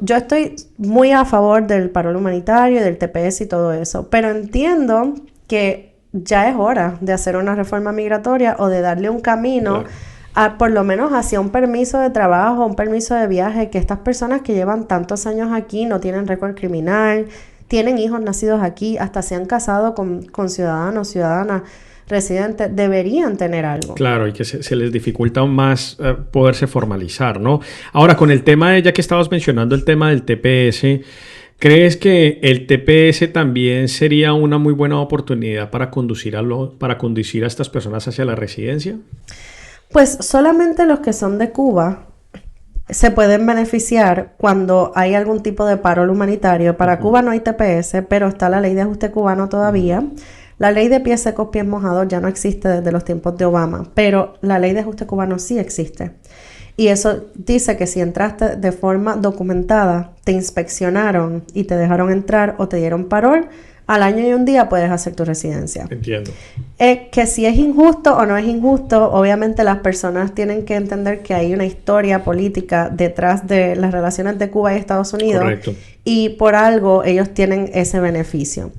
Yo estoy muy a favor del paro humanitario, del TPS y todo eso, pero entiendo que ya es hora de hacer una reforma migratoria o de darle un camino, claro, por lo menos hacia un permiso de trabajo, un permiso de viaje, que estas personas que llevan tantos años aquí no tienen récord criminal, tienen hijos nacidos aquí, hasta se han casado con ciudadanos, ciudadanas residentes, deberían tener algo. Claro, y que se les dificulta más poderse formalizar, ¿no? Ahora, con el tema ya que estabas mencionando el tema del TPS, ¿crees que el TPS también sería una muy buena oportunidad para conducir a estas personas hacia la residencia? Pues solamente los que son de Cuba se pueden beneficiar cuando hay algún tipo de paro humanitario. Para Cuba no hay TPS, pero está la ley de ajuste cubano todavía. La ley de pies secos, pies mojados ya no existe desde los tiempos de Obama, pero la ley de ajuste cubano sí existe. Y eso dice que si entraste de forma documentada, te inspeccionaron y te dejaron entrar o te dieron parol, al año y un día puedes hacer tu residencia. Entiendo. Que si es injusto o no es injusto, obviamente las personas tienen que entender que hay una historia política detrás de las relaciones de Cuba y Estados Unidos. Correcto. Y por algo ellos tienen ese beneficio.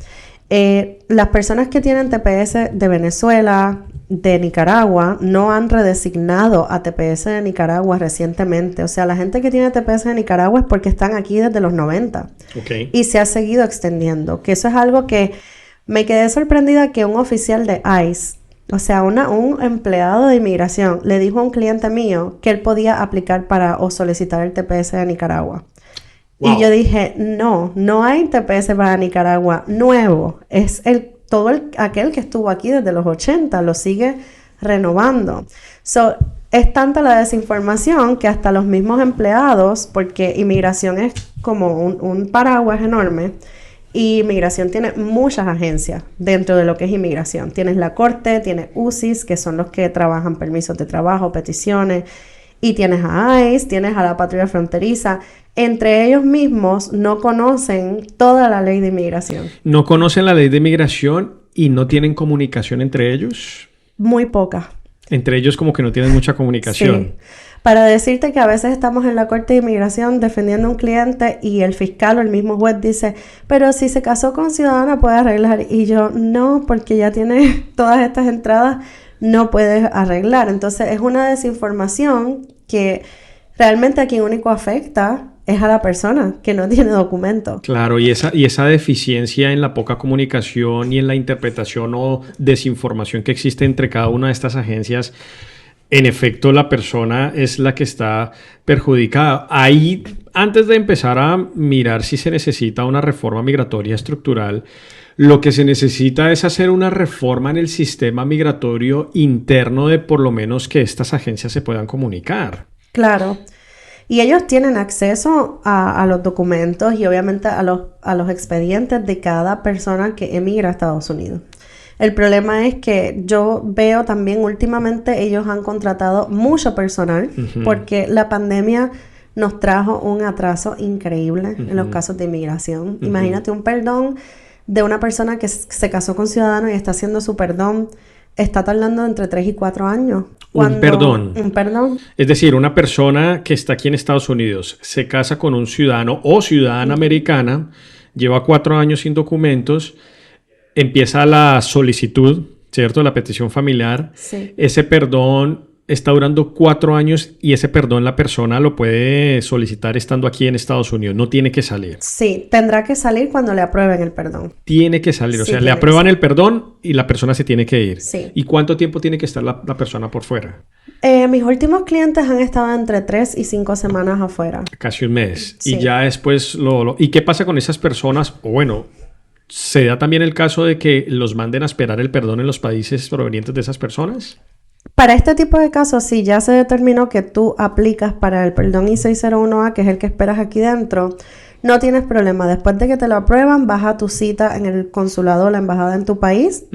Las personas que tienen TPS de Venezuela, de Nicaragua, no han redesignado a TPS de Nicaragua recientemente. O sea, la gente que tiene TPS de Nicaragua es porque están aquí desde los 90. Okay. Y se ha seguido extendiendo. Que eso es algo que me quedé sorprendida que un oficial de ICE, o sea, un empleado de inmigración, le dijo a un cliente mío que él podía aplicar o solicitar el TPS de Nicaragua. Wow. Y yo dije, no hay TPS para Nicaragua nuevo. Es aquel que estuvo aquí desde los 80, lo sigue renovando. Es tanta la desinformación que hasta los mismos empleados, porque inmigración es como un paraguas enorme, y inmigración tiene muchas agencias dentro de lo que es inmigración. Tienes la Corte, tienes UCIS, que son los que trabajan permisos de trabajo, peticiones, y tienes a ICE, tienes a la Patrulla Fronteriza. Entre ellos mismos no conocen toda la ley de inmigración. ¿No conocen la ley de inmigración y no tienen comunicación entre ellos? Muy poca. Entre ellos como que no tienen mucha comunicación. Sí. Para decirte que a veces estamos en la Corte de Inmigración defendiendo a un cliente y el fiscal o el mismo juez dice, pero si se casó con ciudadana puede arreglar. Y yo, no, porque ya tiene todas estas entradas, no puedes arreglar. Entonces es una desinformación que realmente a quien único afecta es a la persona que no tiene documento. Claro, y esa deficiencia en la poca comunicación y en la interpretación o desinformación que existe entre cada una de estas agencias, en efecto la persona es la que está perjudicada. Ahí, antes de empezar a mirar si se necesita una reforma migratoria estructural, lo que se necesita es hacer una reforma en el sistema migratorio interno de por lo menos que estas agencias se puedan comunicar. Claro. Y ellos tienen acceso a los documentos y obviamente a los expedientes de cada persona que emigra a Estados Unidos. El problema es que yo veo también últimamente ellos han contratado mucho personal porque la pandemia nos trajo un atraso increíble en los casos de inmigración. Imagínate un perdón de una persona que se casó con ciudadano y está haciendo su perdón, está tardando entre 3 y 4 años. Un perdón. Un perdón. Es decir, una persona que está aquí en Estados Unidos se casa con un ciudadano o ciudadana americana, lleva 4 años sin documentos, empieza la solicitud, ¿cierto? La petición familiar. Sí. Ese perdón está durando 4 años y ese perdón la persona lo puede solicitar estando aquí en Estados Unidos. No tiene que salir. Sí, tendrá que salir cuando le aprueben el perdón. Tiene que salir. O Sí, sea, le tiene que aprueban el perdón y la persona se tiene que ir. Sí. ¿Y cuánto tiempo tiene que estar la persona por fuera? Mis últimos clientes han estado entre 3 y 5 semanas afuera. Casi un mes. Sí. Y ya después ¿Y qué pasa con esas personas? O bueno, ¿se da también el caso de que los manden a esperar el perdón en los países provenientes de esas personas? Para este tipo de casos, si ya se determinó que tú aplicas para el perdón I-601A, que es el que esperas aquí dentro, no tienes problema. Después de que te lo aprueban, vas a tu cita en el consulado o la embajada en tu país,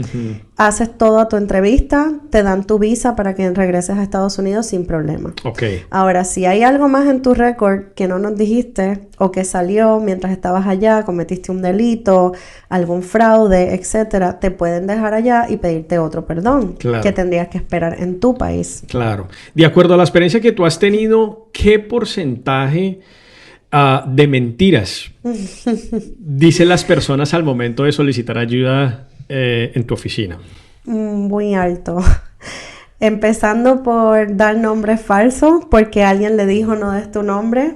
haces toda tu entrevista, te dan tu visa para que regreses a Estados Unidos sin problema. Ok. Ahora, si hay algo más en tu récord que no nos dijiste o que salió mientras estabas allá, cometiste un delito, algún fraude, etcétera, te pueden dejar allá y pedirte otro perdón Claro. que tendrías que esperar en tu país. Claro. De acuerdo a la experiencia que tú has tenido, ¿qué porcentaje de mentiras dicen las personas al momento de solicitar ayuda en tu oficina? Muy alto. Empezando por dar nombres falsos, porque alguien le dijo no des tu nombre.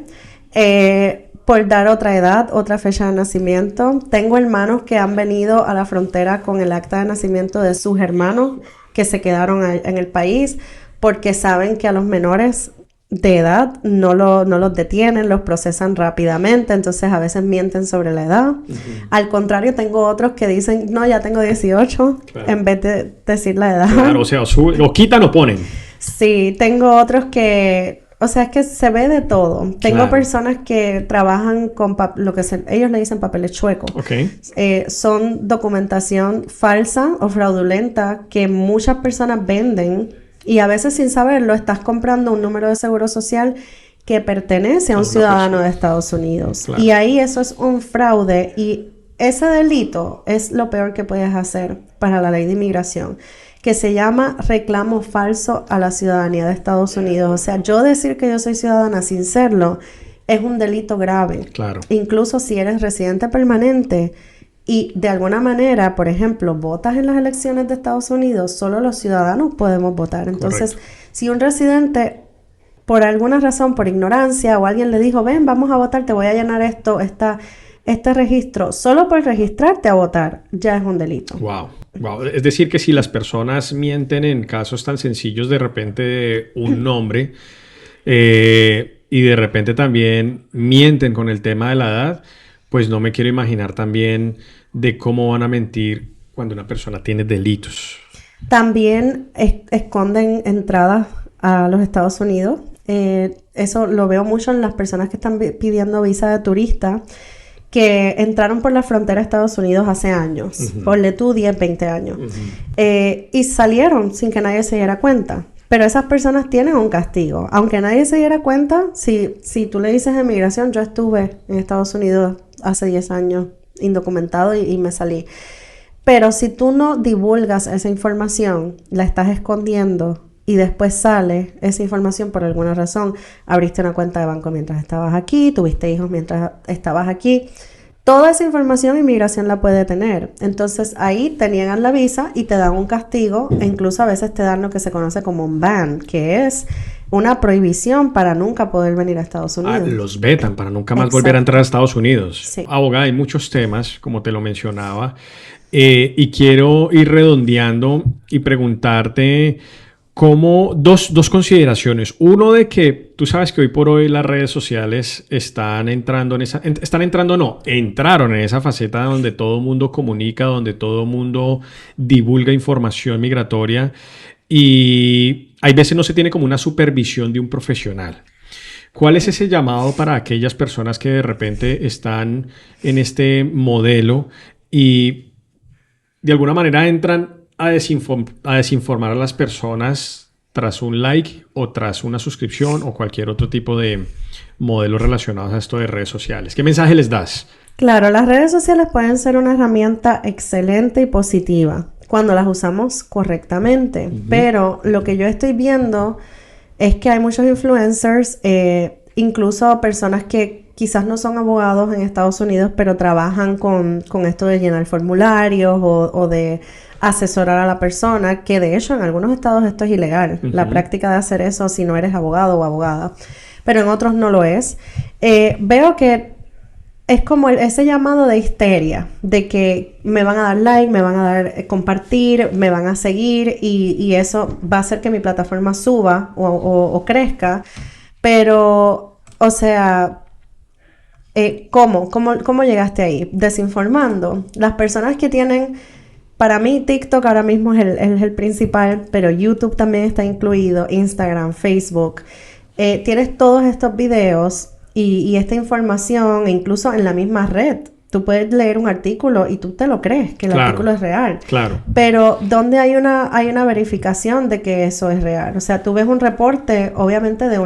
Por dar otra edad, otra fecha de nacimiento. Tengo hermanos que han venido a la frontera con el acta de nacimiento de sus hermanos que se quedaron en el país porque saben que a los menores de edad no los detienen, los procesan rápidamente, entonces a veces mienten sobre la edad. Al contrario, tengo otros que dicen, no, ya tengo 18, Claro. en vez de decir la edad. Claro, o sea, o quitan o ponen. Sí, tengo otros que, o sea, es que se ve de todo. Tengo Claro. personas que trabajan con ellos le dicen papeles chuecos. Ok. Son documentación falsa o fraudulenta que muchas personas venden y a veces sin saberlo estás comprando un número de seguro social que pertenece a un una ciudadano persona. de Estados Unidos. Claro. Y ahí eso es un fraude y ese delito es lo peor que puedes hacer para la ley de inmigración, que se llama reclamo falso a la ciudadanía de Estados Unidos. O sea, yo decir que yo soy ciudadana sin serlo es un delito grave. Claro. Incluso si eres residente permanente y de alguna manera, por ejemplo, votas en las elecciones de Estados Unidos, solo los ciudadanos podemos votar. Entonces, Correcto. si un residente, por alguna razón, por ignorancia, o alguien le dijo, ven, vamos a votar, te voy a llenar este registro, solo por registrarte a votar, ya es un delito. Wow. Wow. Es decir, que si las personas mienten en casos tan sencillos, de repente de un nombre, y de repente también mienten con el tema de la edad, pues no me quiero imaginar también de cómo van a mentir cuando una persona tiene delitos. También esconden entradas a los Estados Unidos. Eso lo veo mucho en las personas que están pidiendo visa de turista, que entraron por la frontera de Estados Unidos hace años, ponle tú 10, 20 años, y salieron sin que nadie se diera cuenta. Pero esas personas tienen un castigo. Aunque nadie se diera cuenta, si tú le dices a inmigración, yo estuve en Estados Unidos hace 10 años indocumentado y me salí. Pero si tú no divulgas esa información, la estás escondiendo y después sale esa información por alguna razón, abriste una cuenta de banco mientras estabas aquí, tuviste hijos mientras estabas aquí, toda esa información inmigración la puede tener. Entonces ahí te niegan la visa y te dan un castigo e incluso a veces te dan lo que se conoce como un ban, que es una prohibición para nunca poder venir a Estados Unidos. Los vetan para nunca más Exacto. volver a entrar a Estados Unidos. Sí. Abogada, hay muchos temas, como te lo mencionaba, y quiero ir redondeando y preguntarte cómo dos consideraciones. Uno, de que tú sabes que hoy por hoy las redes sociales entraron en esa faceta donde todo el mundo comunica, donde todo el mundo divulga información migratoria y hay veces no se tiene como una supervisión de un profesional. ¿Cuál es ese llamado para aquellas personas que de repente están en este modelo y de alguna manera entran a desinformar a las personas tras un like o tras una suscripción o cualquier otro tipo de modelos relacionados a esto de redes sociales. ¿Qué mensaje les das? Claro, las redes sociales pueden ser una herramienta excelente y positiva cuando las usamos correctamente, pero lo que yo estoy viendo es que hay muchos influencers, incluso personas que quizás no son abogados en Estados Unidos, pero trabajan con esto de llenar formularios o de asesorar a la persona, que de hecho en algunos estados esto es ilegal, la práctica de hacer eso si no eres abogado o abogada, pero en otros no lo es. Veo que es como ese llamado de histeria, de que me van a dar like, me van a dar compartir, me van a seguir y eso va a hacer que mi plataforma suba o crezca. Pero, o sea, ¿cómo llegaste ahí? Desinformando. Las personas que tienen, para mí TikTok ahora mismo es el principal, pero YouTube también está incluido, Instagram, Facebook. Tienes todos estos videos y esta información, incluso en la misma red. Tú puedes leer un artículo y tú te lo crees, que el artículo es real. Claro. Pero ¿dónde hay una verificación de que eso es real? O sea, tú ves un reporte, obviamente, de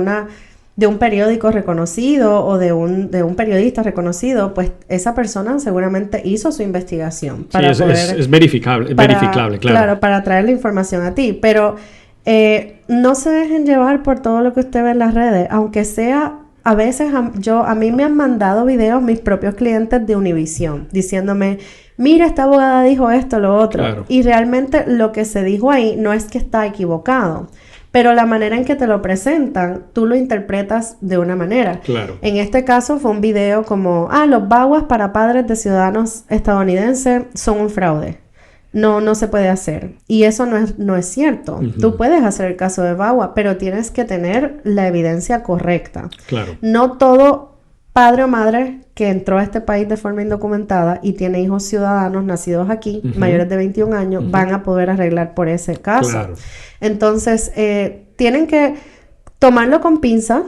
un periódico reconocido o de un periodista reconocido, pues esa persona seguramente hizo su investigación. Para es verificable, claro. Claro, para traer la información a ti. Pero no se dejen llevar por todo lo que usted ve en las redes, aunque sea... A veces a mí me han mandado videos mis propios clientes de Univision diciéndome, mira, esta abogada dijo esto, lo otro. Claro. Y realmente lo que se dijo ahí no es que está equivocado, pero la manera en que te lo presentan, tú lo interpretas de una manera. Claro. En este caso fue un video como, los VAWAs para padres de ciudadanos estadounidenses son un fraude. No se puede hacer. Y eso no es cierto. Tú puedes hacer el caso de VAWA, pero tienes que tener la evidencia correcta. Claro. No todo padre o madre que entró a este país de forma indocumentada y tiene hijos ciudadanos nacidos aquí, mayores de 21 años, van a poder arreglar por ese caso. Claro. Entonces, tienen que tomarlo con pinza.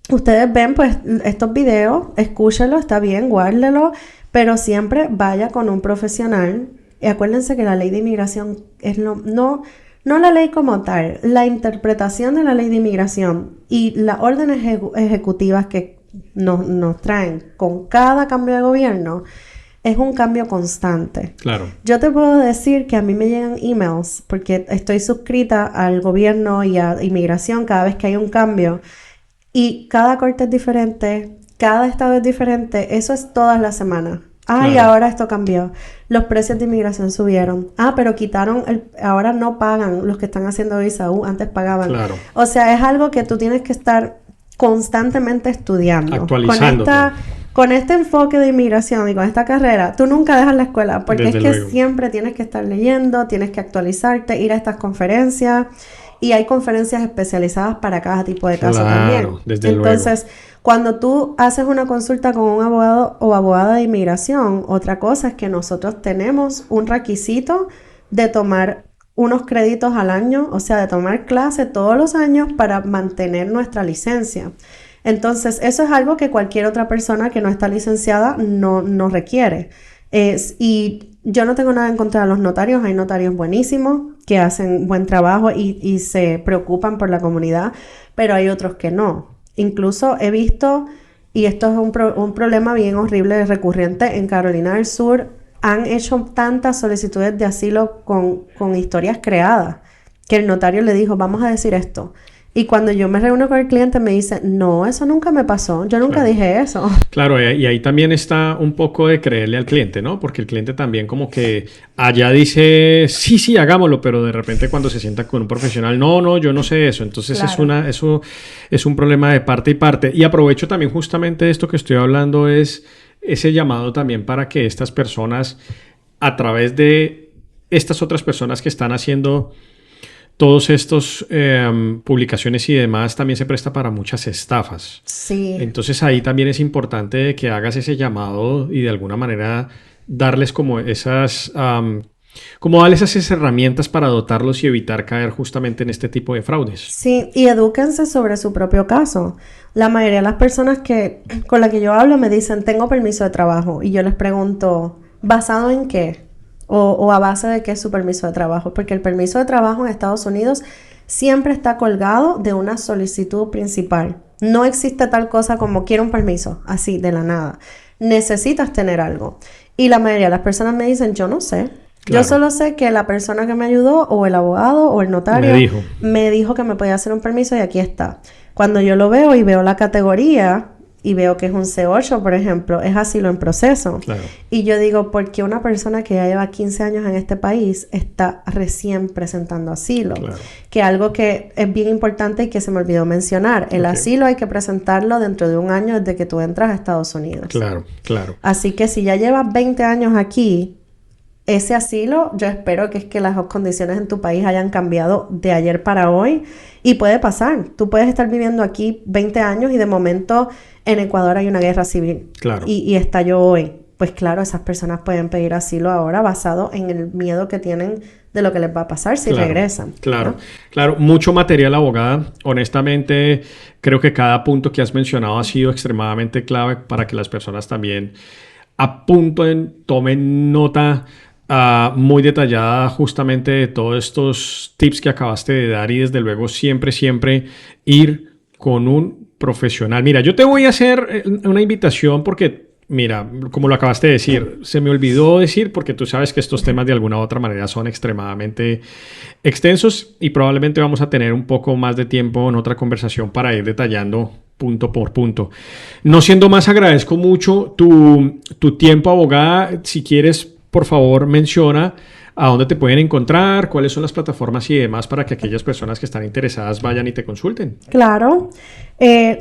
Ustedes ven, pues, estos videos, escúchenlo, está bien, guárdelo, pero siempre vaya con un profesional. Y acuérdense que la ley de inmigración es no la ley como tal, la interpretación de la ley de inmigración y las órdenes ejecutivas que nos traen con cada cambio de gobierno es un cambio constante. Claro. Yo te puedo decir que a mí me llegan emails porque estoy suscrita al gobierno y a inmigración cada vez que hay un cambio y cada corte es diferente, cada estado es diferente, eso es todas las semanas. Y ahora esto cambió. Los precios de inmigración subieron. Pero quitaron ahora no pagan los que están haciendo visa U, antes pagaban. Claro. O sea, es algo que tú tienes que estar constantemente estudiando. Actualizándote. Con este enfoque de inmigración y con esta carrera, tú nunca dejas la escuela, porque Desde es que luego. siempre tienes que estar leyendo, tienes que actualizarte, ir a estas conferencias. Y hay conferencias especializadas para cada tipo de caso también. Desde Entonces, cuando tú haces una consulta con un abogado o abogada de inmigración, otra cosa es que nosotros tenemos un requisito de tomar unos créditos al año, o sea, de tomar clase todos los años para mantener nuestra licencia. Entonces, eso es algo que cualquier otra persona que no está licenciada no requiere. Y yo no tengo nada en contra de los notarios, hay notarios buenísimos que hacen buen trabajo y se preocupan por la comunidad, pero hay otros que no. Incluso he visto, y esto es un problema bien horrible, recurrente, en Carolina del Sur, han hecho tantas solicitudes de asilo con historias creadas, que el notario le dijo, vamos a decir esto. Y cuando yo me reúno con el cliente me dice, no, eso nunca me pasó, yo nunca dije eso. Claro, y ahí también está un poco de creerle al cliente, ¿no? Porque el cliente también como que allá dice, sí, hagámoslo, pero de repente cuando se sienta con un profesional, no, yo no sé eso. Entonces eso es un problema de parte y parte. Y aprovecho también justamente de esto que estoy hablando, es ese llamado también para que estas personas, a través de estas otras personas que están haciendo todos estos publicaciones y demás, también se presta para muchas estafas. Sí. Entonces ahí también es importante que hagas ese llamado y de alguna manera darles como esas herramientas para dotarlos y evitar caer justamente en este tipo de fraudes. Sí, y edúquense sobre su propio caso. La mayoría de las personas con las que yo hablo me dicen, tengo permiso de trabajo. Y yo les pregunto, ¿basado en qué? o a base de qué es su permiso de trabajo, porque el permiso de trabajo en Estados Unidos siempre está colgado de una solicitud principal. No existe tal cosa como quiero un permiso, así de la nada. Necesitas tener algo. Y la mayoría de las personas me dicen, yo no sé. Claro. Yo solo sé que la persona que me ayudó, o el abogado, o el notario, me dijo que me podía hacer un permiso y aquí está. Cuando yo lo veo y veo la categoría y veo que es un C8, por ejemplo, es asilo en proceso. Claro. Y yo digo, ¿por qué una persona que ya lleva 15 años en este país está recién presentando asilo? Claro. Que algo que es bien importante y que se me olvidó mencionar. El asilo hay que presentarlo dentro de un año desde que tú entras a Estados Unidos. Claro, claro. Así que si ya llevas 20 años aquí, ese asilo, yo espero que es que las condiciones en tu país hayan cambiado de ayer para hoy. Y puede pasar. Tú puedes estar viviendo aquí 20 años y de momento en Ecuador hay una guerra civil. Claro. Y estalló hoy. Pues claro, esas personas pueden pedir asilo ahora basado en el miedo que tienen de lo que les va a pasar si regresan. Claro, ¿no? claro. Mucho material, abogada. Honestamente, creo que cada punto que has mencionado ha sido extremadamente clave para que las personas también apunten, tomen nota muy detallada justamente de todos estos tips que acabaste de dar y desde luego siempre ir con un profesional. Mira, yo te voy a hacer una invitación porque, mira, como lo acabaste de decir, se me olvidó decir porque tú sabes que estos temas de alguna u otra manera son extremadamente extensos y probablemente vamos a tener un poco más de tiempo en otra conversación para ir detallando punto por punto. No siendo más, agradezco mucho tu tiempo, abogada. Si quieres, por favor, menciona a dónde te pueden encontrar, cuáles son las plataformas y demás para que aquellas personas que están interesadas vayan y te consulten. Claro.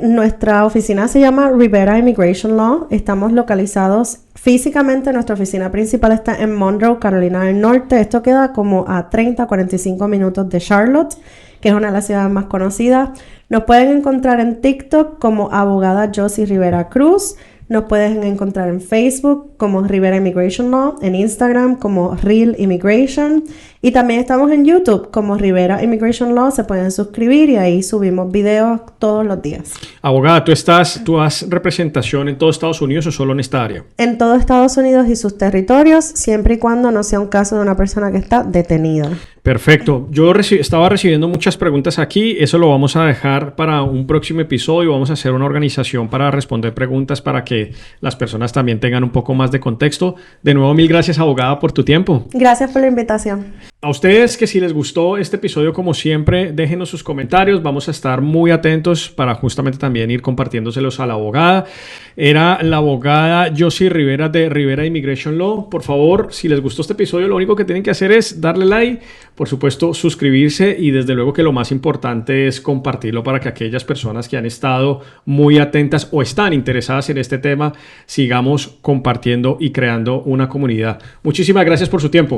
Nuestra oficina se llama Rivera Immigration Law. Estamos localizados físicamente. Nuestra oficina principal está en Monroe, Carolina del Norte. Esto queda como a 30-45 minutos de Charlotte, que es una de las ciudades más conocidas. Nos pueden encontrar en TikTok como abogada Josie Rivera Cruz. Nos pueden encontrar en Facebook como Rivera Immigration Law, en Instagram como Real Immigration y también estamos en YouTube como Rivera Immigration Law. Se pueden suscribir y ahí subimos videos todos los días. Abogada, ¿tú has representación en todo Estados Unidos o solo en esta área? En todo Estados Unidos y sus territorios, siempre y cuando no sea un caso de una persona que está detenida. Perfecto. Yo estaba recibiendo muchas preguntas aquí. Eso lo vamos a dejar para un próximo episodio. Vamos a hacer una organización para responder preguntas para que las personas también tengan un poco más de contexto. De nuevo, mil gracias, abogada, por tu tiempo. Gracias por la invitación. A ustedes que si les gustó este episodio, como siempre, déjenos sus comentarios. Vamos a estar muy atentos para justamente también ir compartiéndoselos a la abogada. Era la abogada Josie Rivera de Rivera Immigration Law. Por favor, si les gustó este episodio, lo único que tienen que hacer es darle like, por supuesto, suscribirse y desde luego que lo más importante es compartirlo para que aquellas personas que han estado muy atentas o están interesadas en este tema, sigamos compartiendo y creando una comunidad. Muchísimas gracias por su tiempo.